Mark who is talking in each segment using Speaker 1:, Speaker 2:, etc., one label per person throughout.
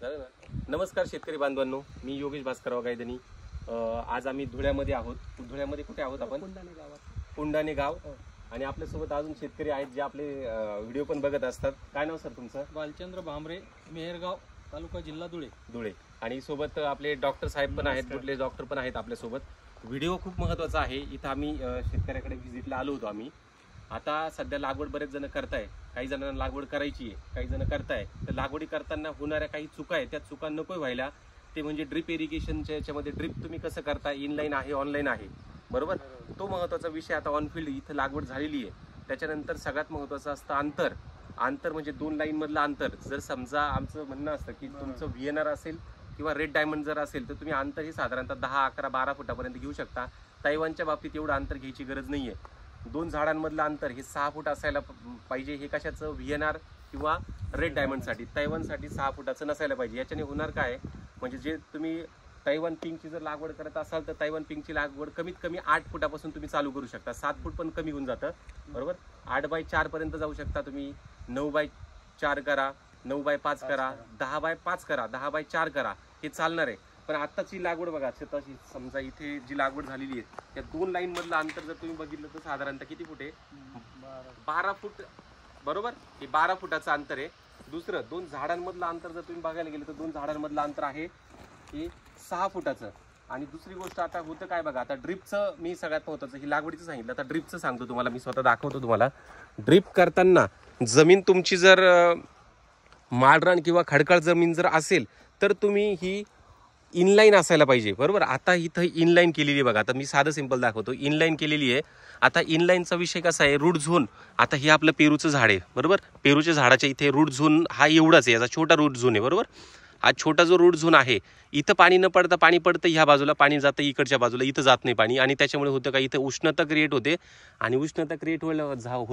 Speaker 1: नमस्कार शेतकरी बांधवांनो, मी योगेश भास्करराव गायधनी। आज आम्ही धुळ्यामध्ये आहोत। धुळ्यामध्ये कुठे आहोत आपण? पुंडाणे गाव। आणि आपल्या सोबत अजून शेतकरी आहेत जे आपले व्हिडिओ पण बघत असतात। काय नाव सर तुमचं?
Speaker 2: बालचंद्र भामरे, मेहरगाव, तालुका जिल्हा धुळे।
Speaker 1: आणि सोबत आपले डॉक्टर साहेब पण आहेत, कुठले डॉक्टर पण आहेत आपल्या सोबत। व्हिडिओ खूप महत्त्वाचा आहे। इथं आम्ही शेतकऱ्याकडे व्हिजिटला आलो होतो आम्ही। आता सध्या लागवड बरेच जण करताय, काही जणांना लागवड करायची आहे, काही जण करताय। तर लागवडी करताना होणाऱ्या काही चुका आहेत, त्या चुका नको व्हायला, ते म्हणजे ड्रिप इरिगेशनच्या याच्यामध्ये ड्रिप तुम्ही कसं करता, इनलाईन आहे ऑनलाईन आहे, बरोबर? तो महत्त्वाचा विषय। आता ऑनफिल्ड इथं लागवड झालेली आहे। त्याच्यानंतर सगळ्यात महत्त्वाचं असतं अंतर म्हणजे दोन लाईन मधलं अंतर। जर समजा आमचं म्हणणं असतं की तुमचं VNR असेल किंवा रेड डायमंड जर असेल तर तुम्ही अंतर हे साधारणतः 10, 11, 12 फुटापर्यंत घेऊ शकता। तैवानच्या बाबतीत एवढं अंतर घ्यायची गरज नाहीये। दोन झाडांमधलं अंतर हे 6 फूट असायला पाहिजे। हे कशाचं? VNR किंवा रेड डायमंडसाठी। तैवानसाठी 6 फुटाचं नसायला पाहिजे। याच्याने होणार काय, म्हणजे जे तुम्ही तैवान पिंकची जर लागवड करत असाल तर तैवान पिंकची लागवड कमीत कमी 8 फुटापासून तुम्ही चालू करू शकता। 7 फूट पण कमी होऊन जातं, बरोबर? 8x4 पर्यंत जाऊ शकता तुम्ही। 9x4 करा, 9x5 करा, 10x5 करा, 10x4 करा, हे चालणार आहे। पण आत्ताची लागवड बघा, तशी समजा इथे जी लागवड झालेली आहे त्या दोन लाईन मधलं अंतर जर तुम्ही बघितलं तर साधारणतः किती फूट आहे? 12 फूट, बरोबर? हे 12 फुटाचं अंतर आहे। दुसरं, दोन झाडांमधलं अंतर जर तुम्ही बघायला गेलं तर दोन झाडांमधलं अंतर आहे हे 6 फुटाचं। आणि दुसरी गोष्ट आता होतं काय बघा, आता ड्रिपचं मी सगळ्यात महत्त्वाचं ही लागवडीचं सांगितलं, आता ड्रिपचं सांगतो तुम्हाला, मी स्वतः दाखवतो तुम्हाला। ड्रिप करताना जमीन तुमची जर माळरान किंवा खडकाळ जमीन जर असेल तर तुम्ही ही इनलाईन असायला पाहिजे, बरोबर? आता इथं इनलाईन केलेली आहे बघा। आता मी साधं सिंपल दाखवतो, इनलाईन केलेली आहे। आता इनलाईनचा विषय कसा आहे, रूट झोन। आता हे आपलं पेरूचं झाड आहे, बरोबर? पेरूच्या झाडाच्या इथे रूट झोन हा एवढाच आहे, याचा छोटा रूट झोन आहे, बरोबर? हा छोटा जो रूट झोन आहे, इथं पाणी न पडता पाणी पडतं ह्या बाजूला, पाणी जातं इकडच्या बाजूला, इथं जात नाही पाणी। आणि त्याच्यामुळे होतं का, इथं उष्णता क्रिएट होते। आणि उष्णता क्रिएट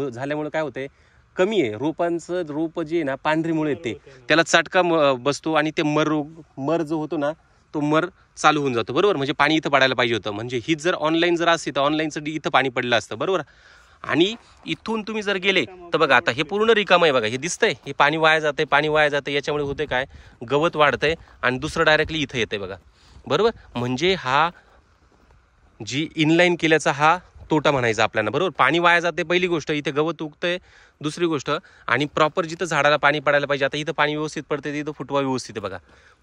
Speaker 1: झाल्यामुळे काय होतंय, कमी आहे रोपांचं, रोप जे आहे ना पांढरीमुळे येते, त्याला चटका बसतो आणि ते मर जो होतो ना तो मर चालू होऊन जातो, बरोबर? म्हणजे पाणी इथं पडायला पाहिजे होतं। म्हणजे ही जर ऑनलाईन जर असती तर ऑनलाईनचं इथं पाणी पडलं असतं, बरोबर? आणि इथून तुम्ही जर गेले तर बघा, आता हे पूर्ण रिकाम आहे बघा, हे दिसतंय, हे पाणी वाया जाते। याच्यामुळे होते काय, गवत वाढतंय आणि दुसरं डायरेक्टली इथं येतंय बघा, बरोबर? म्हणजे हा जी इनलाईन केल्याचा हा तोटा म्हणायचा आपल्याला, बरोबर? पाणी वाया जाते पहिली गोष्ट, इथे गवत उगतंय दुसरी गोष्ट, आणि प्रॉपर जिथं झाडाला पाणी पडायला पाहिजे, आता इथं पाणी व्यवस्थित पडते, तिथं फुटवा व्यवस्थित आहे बघा,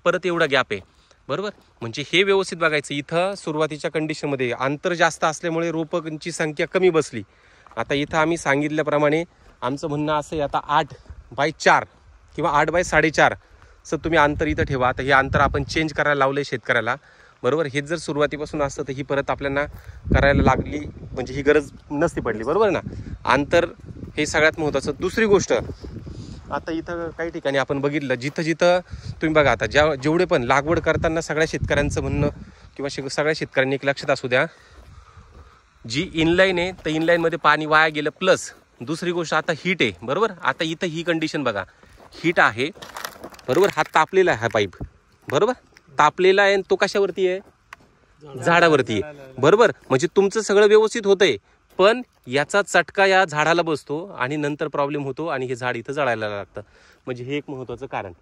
Speaker 1: परत एवढा गॅप आहे, बरोबर? म्हणजे हे व्यवस्थित बघायचं। इथं सुरुवातीच्या कंडिशनमध्ये अंतर जास्त असल्यामुळे रोपांची संख्या कमी बसली। आता इथं आम्ही सांगितल्याप्रमाणे आमचं म्हणणं असं आहे, आता 8x4 किंवा 8x4.5 असं तुम्ही अंतर इथं ठेवा। आता हे अंतर आपण चेंज करायला लावलंय शेतकऱ्याला, बरोबर? हेच जर सुरुवातीपासून असतं तर ही परत आपल्याला करायला लागली, म्हणजे ही गरज नसती पडली, बरोबर ना? अंतर हे सगळ्यात महत्त्वाचं। दुसरी गोष्ट, आता इथं काही ठिकाणी आपण बघितलं, जिथं तुम्ही बघा, आता जेवढे पण लागवड करताना सगळ्या शेतकऱ्यांचं म्हणणं किंवा सगळ्या शेतकऱ्यांनी एक लक्षात असू द्या, जी इनलाईन आहे तर इनलाईनमध्ये पाणी वाया गेलं, प्लस दुसरी गोष्ट आता हीट आहे, बरोबर? आता इथं ही कंडिशन बघा, हीट आहे, बरोबर? हा तापलेला आहे, हा पाईप, बरोबर? तापलेला आहे, तो कशावरती आहे? झाडावरती आहे, बरोबर? म्हणजे तुमचं सगळं व्यवस्थित होतंय, पण याचा चटका या झाडाला बसतो आणि नंतर प्रॉब्लेम होतो आणि हे झाड इथं जळायला लागतं। म्हणजे हे एक महत्त्वाचं कारण,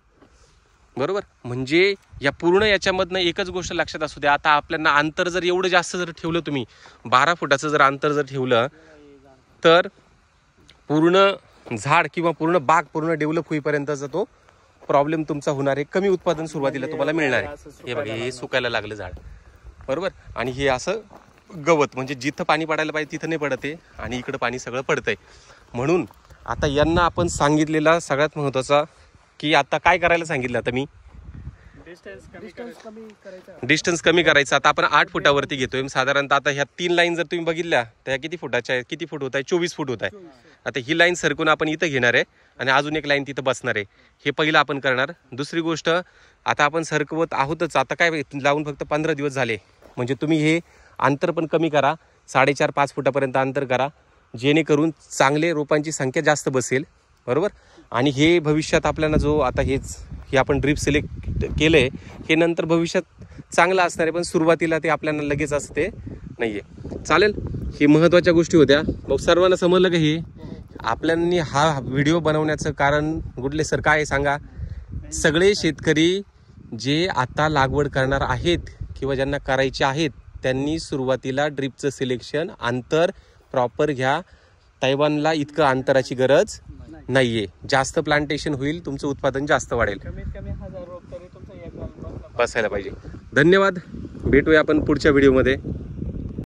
Speaker 1: बरोबर? म्हणजे या पूर्ण याच्यामधनं एकच गोष्ट लक्षात असू द्या, आता आपल्याला अंतर जर एवढं जास्त जर ठेवलं, तुम्ही 12 फुटाचं जर अंतर जर ठेवलं तर पूर्ण झाड किंवा पूर्ण बाग पूर्ण डेव्हलप होईपर्यंतचा तो प्रॉब्लेम तुमचा होणार आहे। कमी उत्पादन सुरुवातीला तुम्हाला मिळणार आहे। हे बघा, हे सुकायला लागलं झाड, बरोबर? आणि हे असं गवत, म्हणजे जिथं पाणी पडायला पाहिजे तिथं नाही पडत आहे आणि इकडं पाणी सगळं पडतंय। म्हणून आता यांना आपण सांगितलेला सगळ्यात महत्त्वाचा की आता काय करायला सांगितलं, आता मी डिस्टन्स कमी करायचं। आता आपण 8 फुटावरती घेतोय साधारणतः। आता ह्या 3 लाईन जर तुम्ही बघितल्या तर ह्या किती फुटाच्या आहे, किती फूट होत आहे? 24 फूट होत आहे। आता ही लाईन सरकून आपण इथं घेणार आहे आणि अजून एक लाईन तिथं बसणार आहे, हे पहिलं आपण करणार। दुसरी गोष्ट, आता आपण सरकवत आहोतच, आता काय लावून फक्त 15 दिवस झाले, म्हणजे तुम्ही हे अंतर पण कमी करा, 4.5-5 फुटापर्यंत अंतर करा, जेणेकरून चांगले रोपांची संख्या जास्त बसेल, बरोबर? आणि हे भविष्यात आपल्याला जो आता हे आपण ड्रिप सिलेक्ट केलंय, हे नंतर भविष्यात चांगलं असणार आहे, पण सुरुवातीला ते आपल्याला लगेच असते नाहीये। चालेल, हे महत्त्वाच्या गोष्टी होत्या। मग सर्वांना समजलं का? हे आपल्याला हा व्हिडिओ बनवण्याचं कारण गुडले सर काय सांगा, सगळे शेतकरी जे आता लागवड करणार आहेत किंवा ज्यांना करायचे आहेत त्यांनी सुरुवातीला ड्रिपचं सिलेक्शन अंतर प्रॉपर घ्या. तैवानला इतकं अंतराची गरज नाहीये. जास्त प्लांटेशन होईल, तुमचं उत्पादन जास्त वाढेल.
Speaker 2: कमीत कमी 1000 रोप तरी तुमचं एक
Speaker 1: बसायला पाहिजे. धन्यवाद. भेटूया आपण पुढच्या व्हिडिओमध्ये.